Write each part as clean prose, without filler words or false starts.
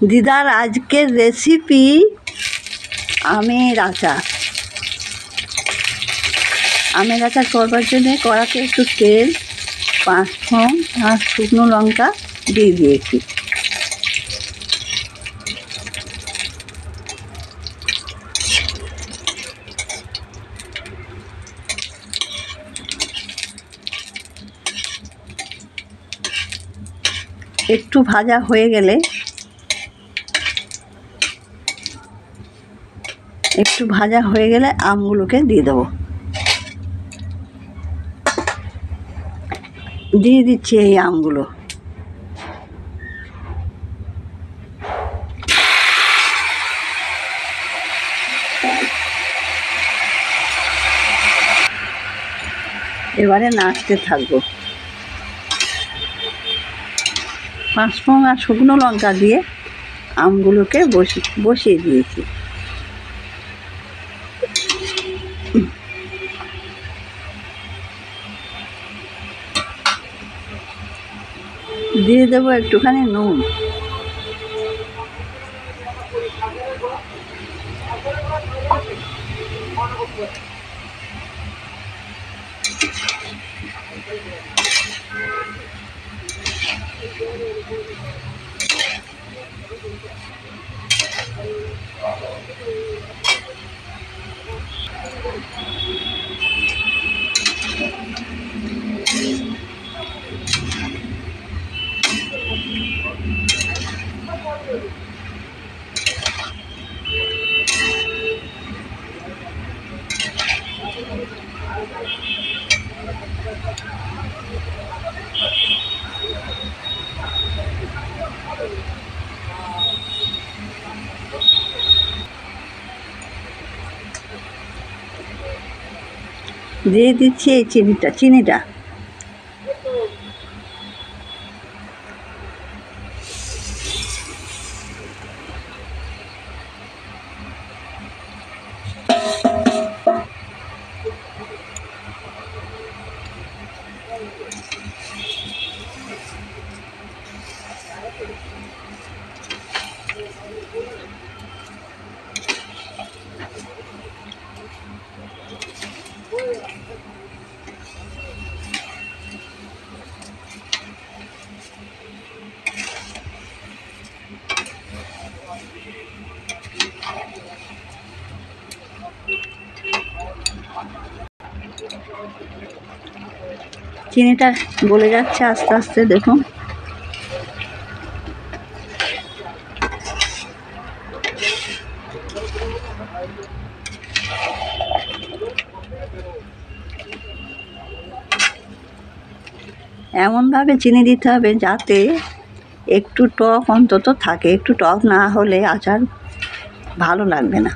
দিদার আজকের রেসিপি আমের আচার। আমের আচার করবার জন্য কড়াতে একটু তেল, 5 ফোড়ন আর শুকনো লঙ্কা দিয়ে দিয়েছি। একটু ভাজা হয়ে গেলে আমগুলোকে দিয়ে দেবো। দিয়ে দিচ্ছি এই আমগুলো। এবারে নাড়তে থাকবো। 5 ফোড়ন আর শুকনো লঙ্কা দিয়ে আমগুলোকে বসিয়ে দিয়েছি। দিয়ে দেবো একটুখানি নুন। দিয়ে দিচ্ছি এই চিনিটা। চিনিটা গলে যাচ্ছে আস্তে আস্তে, দেখুন। এমনভাবে চিনি দিতে হবে যাতে একটু টক অন্তত থাকে। একটু টক না হলে আচার ভালো লাগবে না।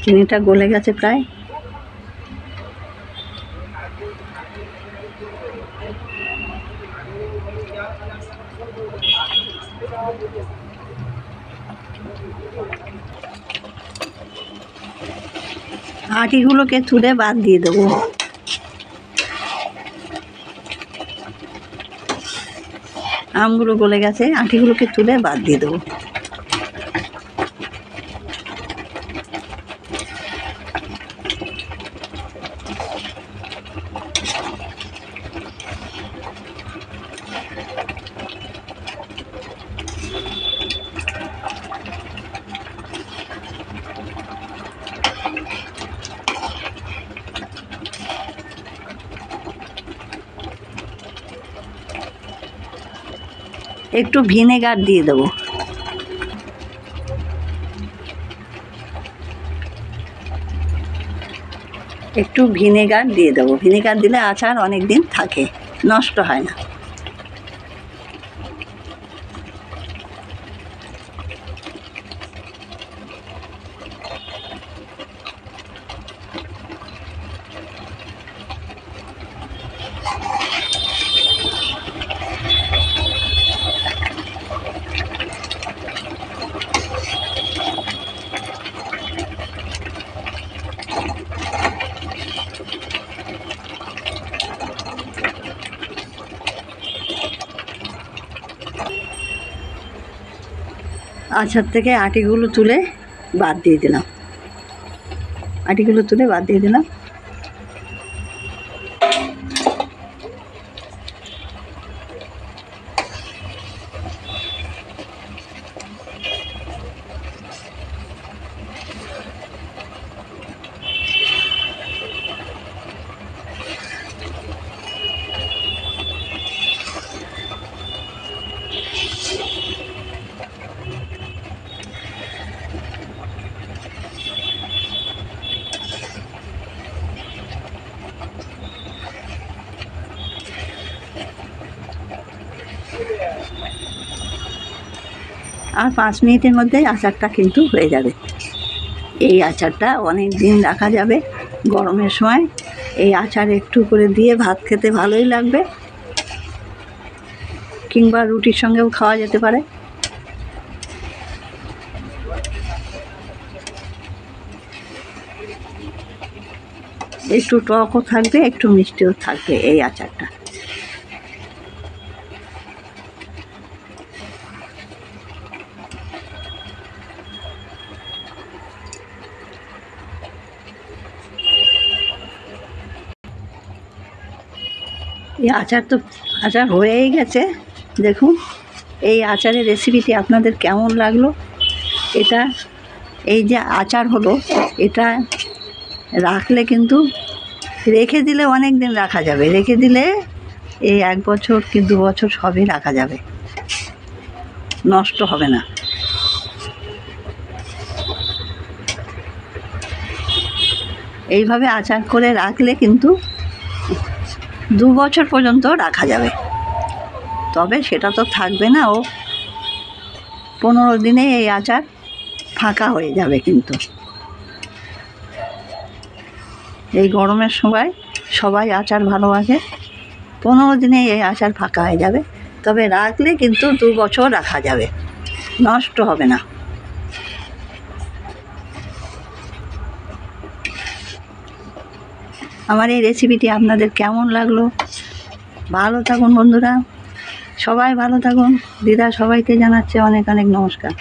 চিনিটা গলে গেছে প্রায়। আটিগুলোকে তুলে বাদ দিয়ে দেবো। আমগুলো গলে গেছে, আটিগুলোকে তুলে বাদ দিয়ে দেবো। একটু ভিনেগার দিয়ে দেবো। ভিনেগার দিলে আচার অনেক দিন থাকে, নষ্ট হয় না। আচার থেকে আটিগুলো তুলে বাদ দিয়ে দিলাম। আর 5 মিনিটের মধ্যেই আচারটা কিন্তু হয়ে যাবে। এই আচারটা অনেক দিন রাখা যাবে। গরমের সময় এই আচার একটু করে দিয়ে ভাত খেতে ভালোই লাগবে, কিংবা রুটির সঙ্গেও খাওয়া যেতে পারে। একটু টকও থাকবে, একটু মিষ্টিও থাকবে এই আচারটা। এই আচার হয়েই গেছে। দেখুন, এই আচারের রেসিপিটি আপনাদের কেমন লাগলো? এই যে আচার হলো, এটা রাখলে কিন্তু রেখে দিলে অনেক দিন রাখা যাবে। রেখে দিলে এই 1 বছর কি 2 বছর সবই রাখা যাবে, নষ্ট হবে না। এইভাবে আচার করে রাখলে কিন্তু 2 বছর পর্যন্ত রাখা যাবে। তবে সেটা তো থাকবে না, ও 15 দিনে এই আচার ফাঁকা হয়ে যাবে। কিন্তু এই গরমের সময় সবাই আচার ভালোবাসে। 15 দিনে এই আচার ফাঁকা হয়ে যাবে। তবে রাখলে কিন্তু 2 বছর রাখা যাবে, নষ্ট হবে না। আমার এই রেসিপিটি আপনাদের কেমন লাগলো? ভালো থাকুন বন্ধুরা, সবাই ভালো থাকুন। দিদা সবাইকে জানাচ্ছে অনেক অনেক নমস্কার।